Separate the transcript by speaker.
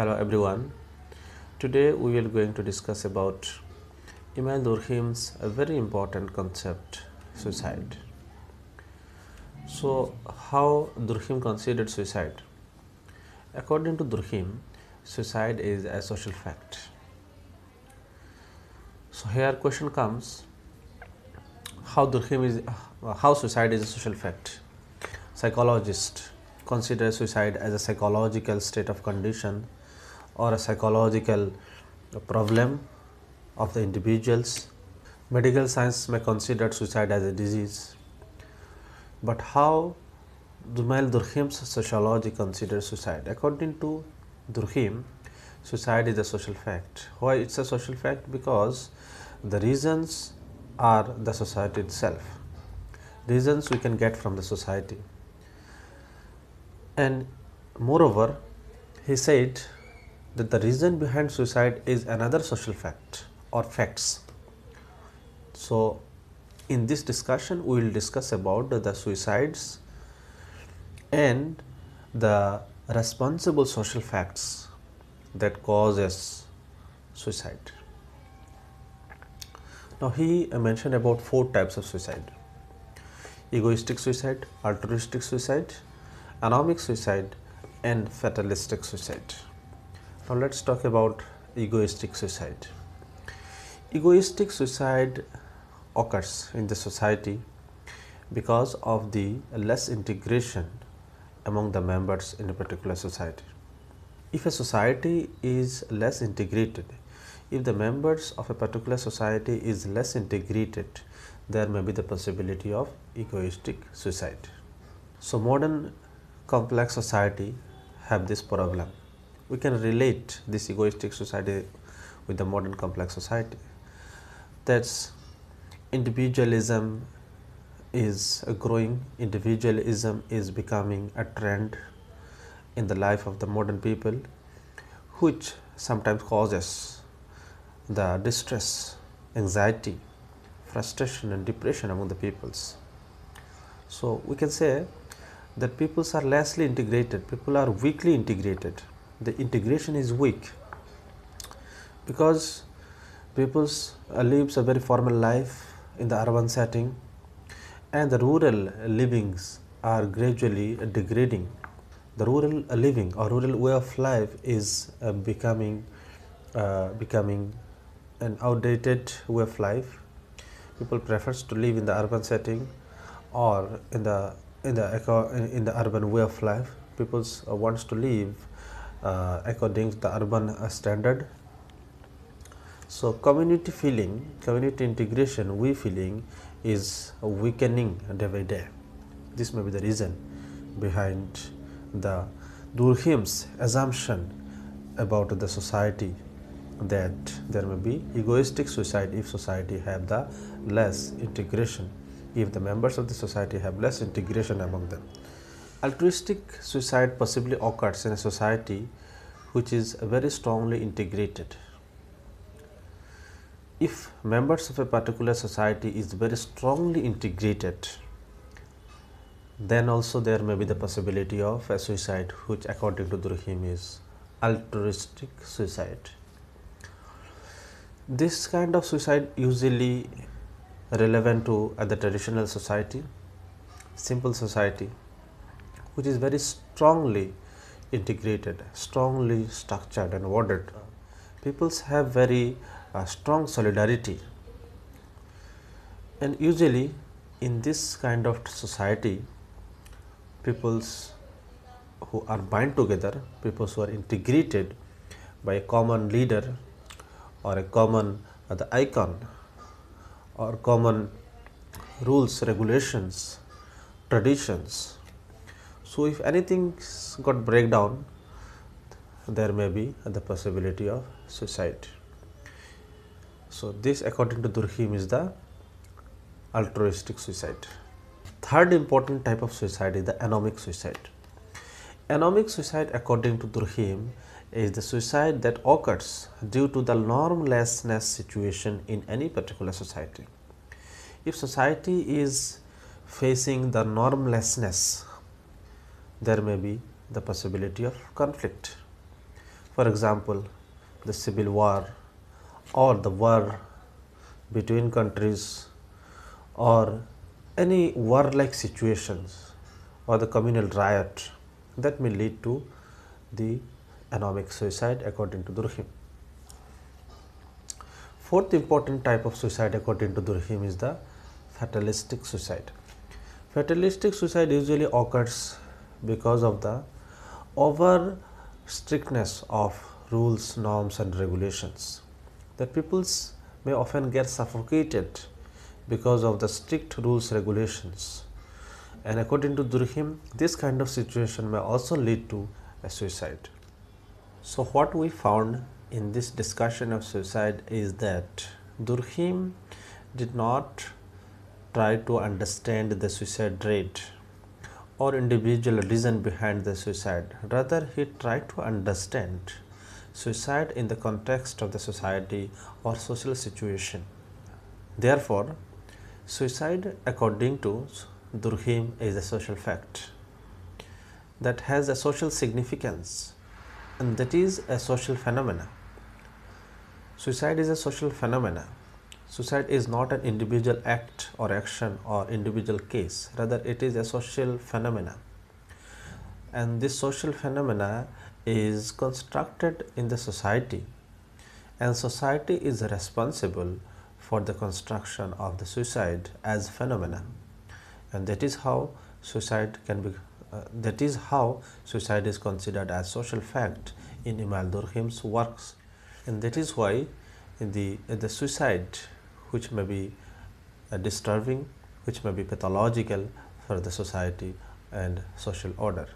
Speaker 1: Hello everyone. Today we are going to discuss about Emile Durkheim's a very important concept, suicide. So, how Durkheim considered suicide? According to Durkheim, suicide is a social fact. So here question comes: how suicide is a social fact? Psychologists consider suicide as a psychological state of condition or a psychological problem of the individuals. Medical science may consider suicide as a disease. But how Emile Durkheim's sociology considers suicide? According to Durkheim, suicide is a social fact. Why it's a social fact? Because the reasons are the society itself. Reasons we can get from the society. And moreover, he said that the reason behind suicide is another social fact or facts. So in this discussion we will discuss about the suicides and the responsible social facts that causes suicide. Now he mentioned about 4 types of suicide: egoistic suicide, altruistic suicide, anomic suicide, and fatalistic suicide. Now let's talk about egoistic suicide. Egoistic suicide occurs in the society because of the less integration among the members in a particular society. If a society is less integrated, if the members of a particular society is less integrated, there may be the possibility of egoistic suicide. So modern complex society have this problem. We can relate this egoistic society with the modern complex society. That's individualism is growing, individualism is becoming a trend in the life of the modern people, which sometimes causes the distress, anxiety, frustration and depression among the peoples. So we can say that peoples are lessly integrated, people are weakly integrated. The integration is weak because peoples lives a very formal life in the urban setting, and the rural livings are gradually degrading. The rural living or rural way of life is becoming an outdated way of life. People prefers to live in the urban setting or in the urban way of life. People wants to live according to the urban standard. So community feeling, community integration, we feeling is weakening day by day. This may be the reason behind the Durkheim's assumption about the society, that there may be egoistic suicide if society have the less integration, if the members of the society have less integration among them. Altruistic suicide possibly occurs in a society which is very strongly integrated. If members of a particular society is very strongly integrated, then also there may be the possibility of a suicide, which according to Durkheim is altruistic suicide. This kind of suicide usually relevant to the traditional society, simple society, which is very strongly integrated, strongly structured and ordered. Peoples have very strong solidarity, and usually in this kind of society, peoples who are bind together, peoples who are integrated by a common leader or a common the icon or common rules, regulations, traditions. So if anything got breakdown, there may be the possibility of suicide. So this according to Durkheim is the altruistic suicide. Third important type of suicide is the anomic suicide. Anomic suicide according to Durkheim is the suicide that occurs due to the normlessness situation in any particular society. If society is facing the normlessness, there may be the possibility of conflict. For example, the civil war or the war between countries or any war-like situations or the communal riot that may lead to the anomic suicide according to Durkheim. Fourth important type of suicide according to Durkheim is the fatalistic suicide. Fatalistic suicide usually occurs because of the over strictness of rules, norms and regulations. That peoples may often get suffocated because of the strict rules, regulations, and according to Durkheim, this kind of situation may also lead to a suicide. So what we found in this discussion of suicide is that Durkheim did not try to understand the suicide rate or individual reason behind the suicide. Rather, he tried to understand suicide in the context of the society or social situation. Therefore, suicide according to Durkheim is a social fact that has a social significance, and that is a social phenomena. Suicide is a social phenomena. Suicide is not an individual act or action or individual case, rather it is a social phenomena, and this social phenomena is constructed in the society, and society is responsible for the construction of the suicide as phenomena, and that is how suicide can be that is how suicide is considered as social fact in Emile Durkheim's works, and that is why the suicide, which may be disturbing, which may be pathological for the society and social order.